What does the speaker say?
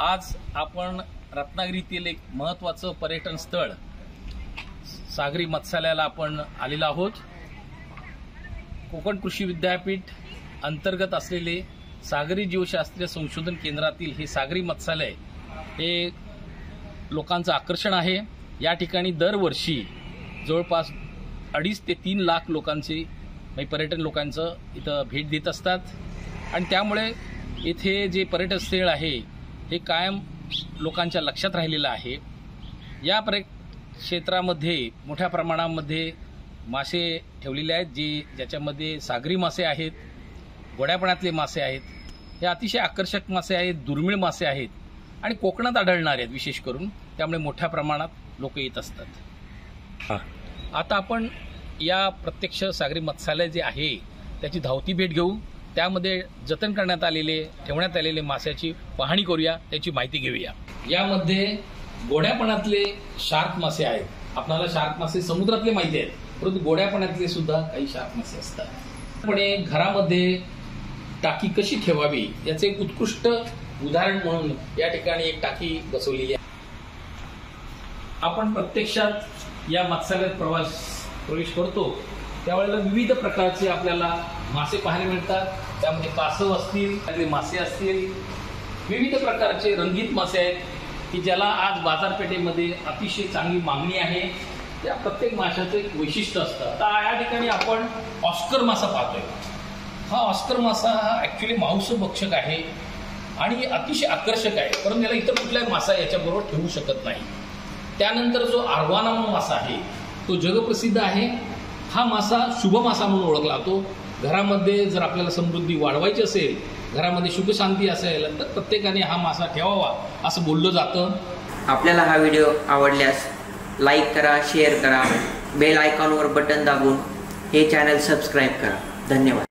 आज आपण रत्नागिरीतील एक महत्त्वाचं पर्यटन स्थळ सागरी मत्स्यालयाला आपण आलेलो आहोत। कोकण कृषी विद्यापीठ अंतर्गत असलेले सागरी जीवशास्त्रीय संशोधन केंद्रातील हे सागरी मत्स्यालय हे लोकांचं आकर्षण आहे। या ठिकाणी दरवर्षी जवळपास 2.5 ते 3 लाख लोकांची पर्यटन लोकांचं इथं भेट देत असतात आणि त्यामुळे इथे जे पर्यटन स्थळ आहे हे कायम लोकांच्या लक्षात राहिलेलं आहे। या क्षेत्रामध्ये मोठ्या प्रमाणामध्ये मासे ठेवलेले आहेत ज्याच्यामध्ये सागरी मासे आहेत, गोड्यापणातले मासे आहेत। हे अतिशय आकर्षक मासे आहेत, दुर्मिळ मासे आहेत आणि कोकणात आढळणारे आहेत विशेष करून, त्यामुळे मोठ्या प्रमाणात लोक येत असतात। आता आपण या प्रत्यक्ष सागरी मत्स्यालय जे आहे त्याची धावती भेट घेऊ, त्यामध्ये जतन करण्यात आलेले ठेवण्यात आलेले माशाची पाहणी करूया, त्याची माहिती घेऊया। यामध्ये गोड्यापणातले शार्क मासे आहेत। आपल्याला शार्क मासे समुद्रातले माहिती आहेत, परंतु गोड्यापणातले सुद्धा काही शार्क मासे असतात। पण घरामध्ये टाकी कशी ठेवावी याचे एक उत्कृष्ट उदाहरण म्हणून या ठिकाणी एक टाकी बसवलेली आहे। आपण प्रत्यक्षात या मत्स्यालयात प्रवेश करतो त्यावेळेला विविध प्रकारचे आपल्याला मासे पाहायला मिळतात। त्यामध्ये कासव असतील, त्यातले मासे असतील, विविध प्रकारचे रंगीत मासे आहेत की ज्याला आज बाजारपेठेमध्ये अतिशय चांगली मागणी आहे। त्या प्रत्येक माशाचं एक वैशिष्ट्य असतं। आता या ठिकाणी आपण ऑस्कर मासा पाहतोय। हा ऑस्कर मासा हा ऍक्च्युली मांस भक्षक आहे आणि अतिशय आकर्षक आहे, परंतु याला इतर कुठलाही मासा याच्याबरोबर ठेवू शकत नाही। त्यानंतर जो आर्वाना मासा आहे तो जगप्रसिद्ध आहे। हा मासा शुभ मासा म्हणून ओळखला जातो। घरामध्ये जर आपल्याला समृद्धी वाढवायची असेल, घरामध्ये सुख शांती असेल तर प्रत्येकाने हा मासा ठेवावा असं बोललं जातं। आपल्याला हा व्हिडिओ आवडल्यास लाईक करा, शेअर करा, बेल आयकॉनवर बटन दाबून हे चॅनल सबस्क्राईब करा। धन्यवाद।